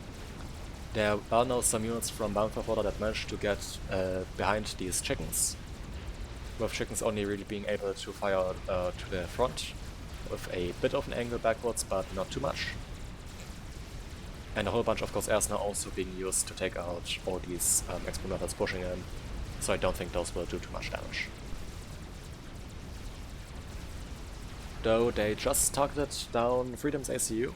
There are now some units from Bandwidth Order that managed to get behind these chickens, with chickens only really being able to fire to the front, with a bit of an angle backwards, but not too much. And a whole bunch of Corsairs now also being used to take out all these experimentals pushing in, so I don't think those will do too much damage. Though they just targeted down Freedom's ACU,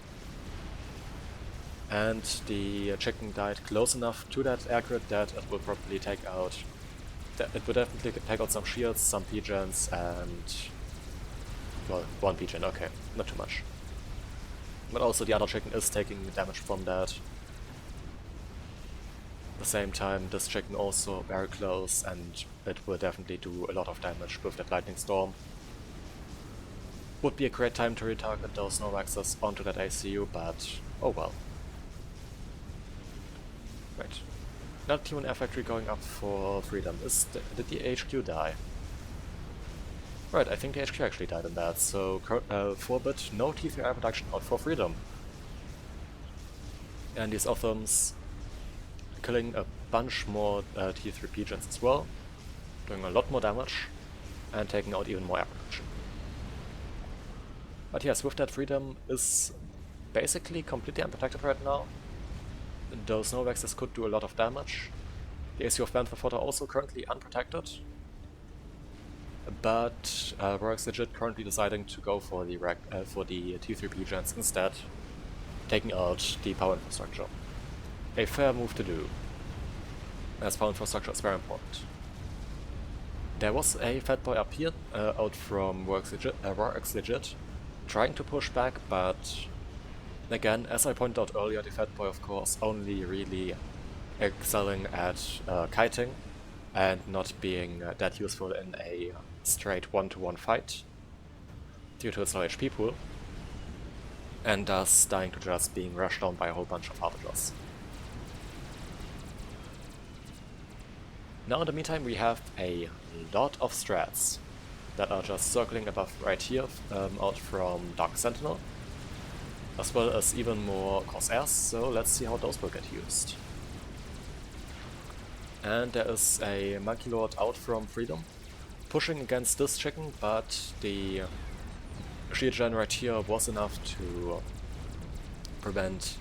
and the chicken died close enough to that air grid that it will probably take out. It will definitely take out some shields, some P-gens, and well, one P-gen, okay, not too much. But also the other chicken is taking damage from that. At the same time, this chicken also very close, and it will definitely do a lot of damage with that lightning storm. Would be a great time to retarget those Novaxes onto that ACU, but oh well. Right. Another T1 Air Factory going up for Freedom. Did the HQ die? Right, I think the HQ actually died in that, so 4-bit, no T3 air production out for Freedom. And these Othams killing a bunch more T3 P-gens as well, doing a lot more damage, and taking out even more air production. But yes, with that, Freedom is basically completely unprotected right now. Those Novaxes could do a lot of damage. The ACU of Bandwidth Order also currently unprotected. But Royx Legit currently deciding to go for the T3 P-gens instead, taking out the power infrastructure. A fair move to do, as power infrastructure is very important. There was a Fat Boy up here, out from Royx Legit, trying to push back, but again, as I pointed out earlier, the Fat Boy of course only really excelling at kiting and not being that useful in a straight 1-to-1 fight due to its low HP pool, and thus dying to just being rushed down by a whole bunch of Harbingers. Now in the meantime we have a lot of strats that are just circling above right here out from Dark Sentinel, as well as even more Corsairs, so let's see how those will get used. And there is a Monkey Lord out from Freedom, pushing against this chicken, but the shield gen right here was enough to prevent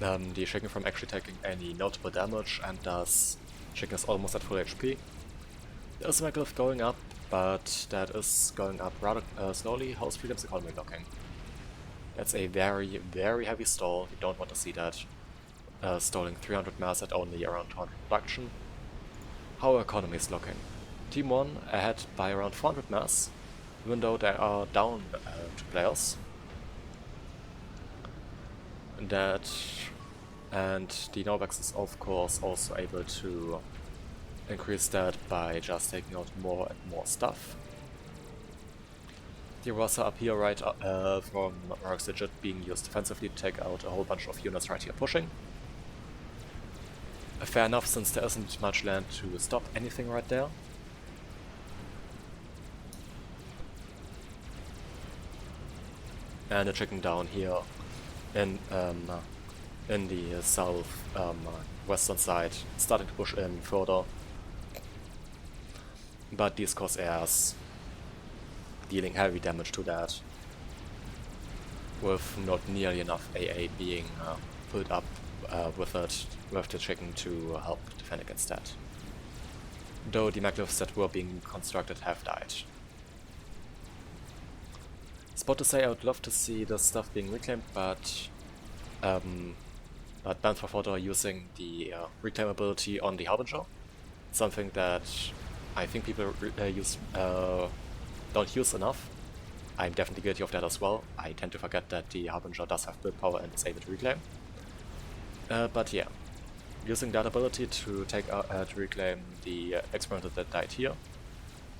the chicken from actually taking any notable damage, and thus chicken is almost at full HP. There is a Megalithe going up, but that is going up rather slowly. How's Freedom's economy looking? That's a very, very heavy stall. You don't want to see that. Stalling 300 mass at only around 200 production. How our economy is looking. Team 1 ahead by around 400 mass, even though they are down 2 players. And the Novax is of course also able to increase that by just taking out more and more stuff. The Rasa up here right from Royx Legit being used defensively to take out a whole bunch of units right here pushing. Fair enough, since there isn't much land to stop anything right there. And a chicken down here in the south western side, starting to push in further. But these Corsairs dealing heavy damage to that, with not nearly enough AA being built up with the chicken to help defend against that. Though the maglev that were being constructed have died. It's about to say I would love to see this stuff being reclaimed, but Banff are using the reclaim ability on the Harbinger, something that I think people don't use enough. I'm definitely guilty of that as well. I tend to forget that the Harbinger does have build power and is able to reclaim. But yeah, using that ability to reclaim the experimental that died here,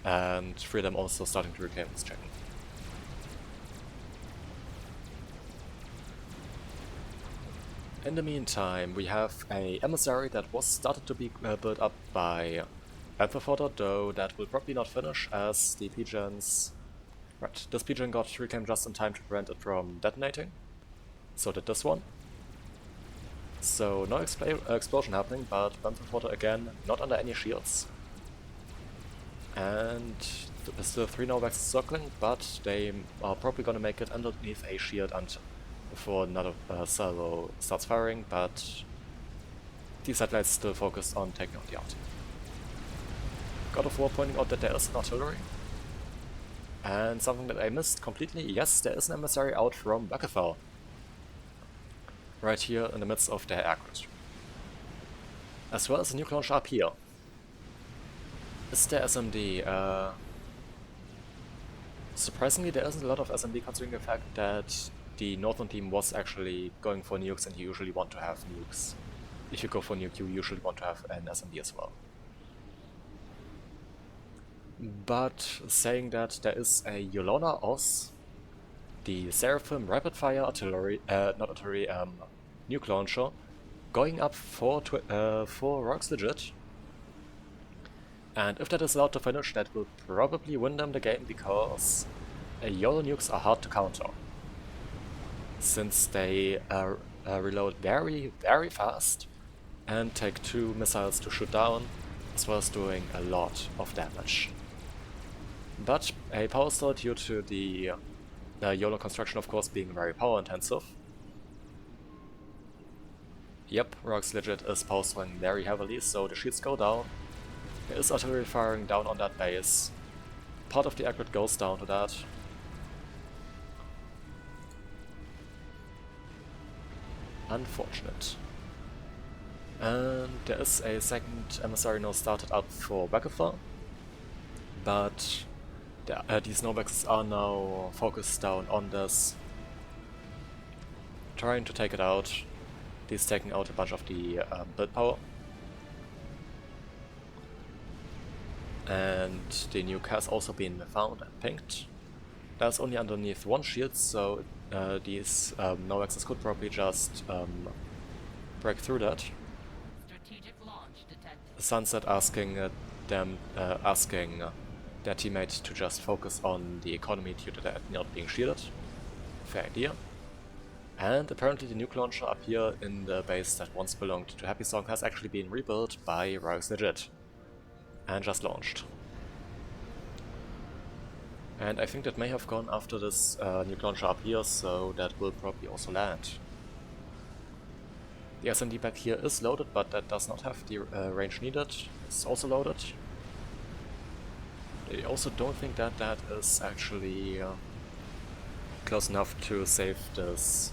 and free them also starting to reclaim this chicken. In the meantime, we have a emissary that was started to be built up by Pantherfodder, though that will probably not finish as the Pigeons... Right, this Pigeon got reclaimed just in time to prevent it from detonating. So did this one. So no explosion happening, but Pantherfodder again not under any shields. And still 3 Novax circling, but they are probably gonna make it underneath a shield before another salvo starts firing, but the satellites still focused on taking out the arty. God of War pointing out that there is an artillery. And something that I missed completely, yes, there is an emissary out from Buckethal. Right here in the midst of their aircraft. As well as a nuke launcher up here. Is there SMD? Surprisingly, there isn't a lot of SMD considering the fact that the northern team was actually going for nukes, and you usually want to have nukes. If you go for nuke, you usually want to have an SMD as well. But saying that, there is a Yolona Os, the Seraphim rapid fire artillery, nuke launcher, going up for Rogues Legit. And if that is allowed to finish, that will probably win them the game, because YOLO nukes are hard to counter, since they reload very, very fast and take 2 missiles to shoot down, as well as doing a lot of damage. But a power stall due to the YOLO construction, of course, being very power intensive. Yep, Rogues Legit is power stalling very heavily, so the shields go down. There is artillery firing down on that base. Part of the aggregate goes down to that. Unfortunate. And there is a second emissary now started up for Buckethal, but these Novax are now focused down on this, trying to take it out. He's taking out a bunch of the build power. And the nuke has also been found and pinged. That's only underneath 1 shield, so these Novaxes could probably just break through that. Sunset asking their teammate to just focus on the economy due to that not being shielded. Fair idea. And apparently the nuke launcher up here in the base that once belonged to Happy Song has actually been rebuilt by Rogues Legit. And just launched. And I think that may have gone after this nuke launcher up here, so that will probably also land. The SMD back here is loaded, but that does not have the range needed. It's also loaded. I also don't think that that is actually close enough to save this.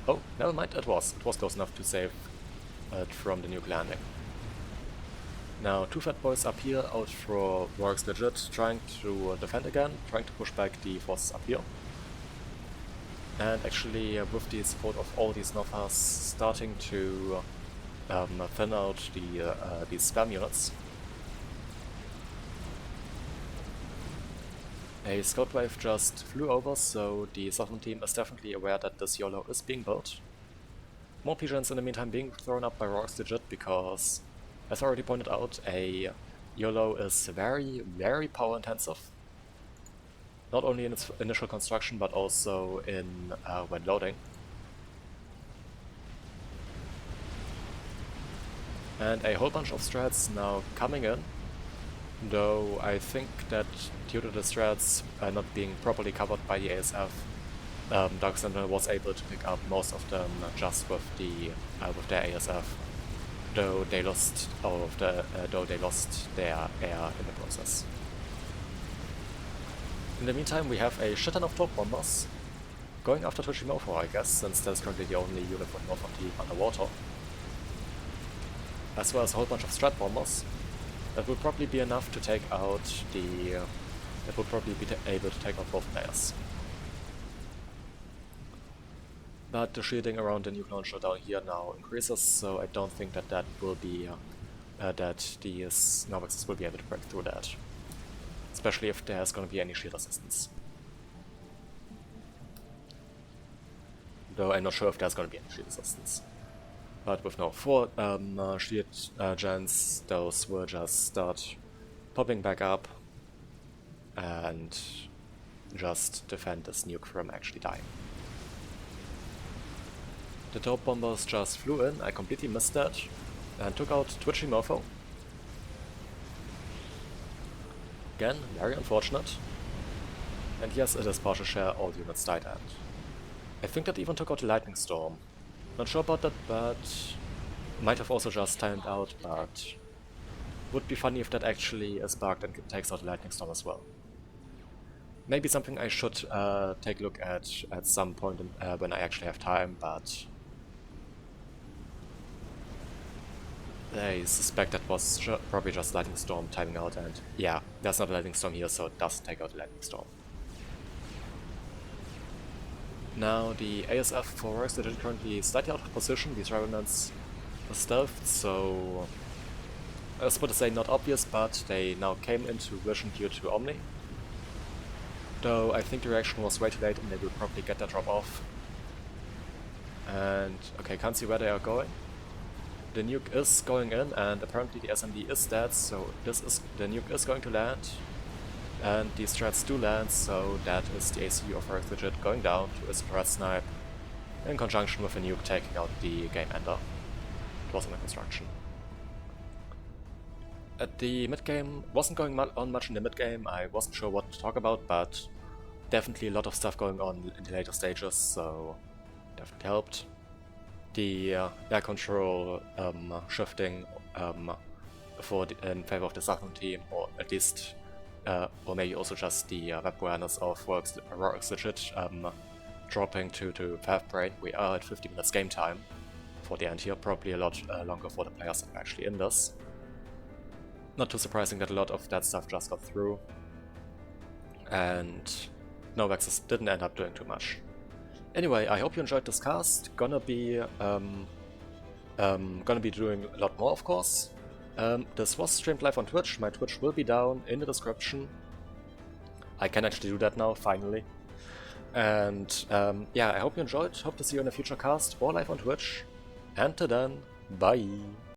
Oh, never mind, it was. It was close enough to save it from the nuke landing. Now, 2 fat boys up here out for Rogues Legit, trying to defend again, trying to push back the forces up here. And actually, with the support of all these Novas, starting to thin out these spam units. A scout wave just flew over, so the southern team is definitely aware that this YOLO is being built. More pigeons in the meantime being thrown up by Rogues Legit, because, as already pointed out, a YOLO is very, very power intensive. Not only in its initial construction, but also in when loading. And a whole bunch of strats now coming in, though I think that due to the strats not being properly covered by the ASF, Dark Sentinel was able to pick up most of them just with their ASF, though they lost their air in the process. In the meantime, we have a shit ton of Strat Bombers going after Twitchy-Mofo, I guess, since that's currently the only unit with North of Team underwater. As well as a whole bunch of Strat Bombers. That will probably be enough to take out that will probably be able to take out both players. But the shielding around the nuke launcher down here now increases, so I don't think that that will be that these Novexes will be able to break through that. Especially if there's going to be any shield assistance. Though I'm not sure if there's going to be any shield assistance. But with no 4 shield gens, those will just start popping back up and just defend this nuke from actually dying. The Strat Bombers just flew in, I completely missed that, and took out Twitchy-Mofo. Again, very unfortunate. And yes, it is partial share, all units died, and I think that even took out the Lightning Storm. Not sure about that, but might have also just timed out, but would be funny if that actually is bugged and takes out the Lightning Storm as well. Maybe something I should take a look at some point when I actually have time, but I suspect that was probably just Lightning Storm timing out, and yeah, there's not a Lightning Storm here, so it does take out the Lightning Storm. Now the ASF for Royal Legit currently slightly out of position, these Revenants are stealthed, so I was about to say not obvious, but they now came into vision due to Omni. Though I think the reaction was way too late and they will probably get that drop off. And okay, can't see where they are going. The nuke is going in and apparently the SMD is dead, so the nuke is going to land. And these strats do land, so that is the AC of Royal Legit going down to a Strat Snipe in conjunction with a nuke taking out the game ender. It was under construction. At the mid-game, wasn't going on much in the mid-game, I wasn't sure what to talk about, but definitely a lot of stuff going on in the later stages, so definitely helped. The air control shifting in favor of the Southern team, or at least or maybe also just the web awareness of Royal Legit dropping to Path Brain. We are at 50 minutes game time for the end here, probably a lot longer for the players that are actually in this. Not too surprising that a lot of that stuff just got through, and Novexes didn't end up doing too much. Anyway, I hope you enjoyed this cast. Gonna be doing a lot more, of course. This was streamed live on Twitch. My Twitch will be down in the description. I can actually do that now, finally. And yeah, I hope you enjoyed. Hope to see you in a future cast or live on Twitch. And till then, bye!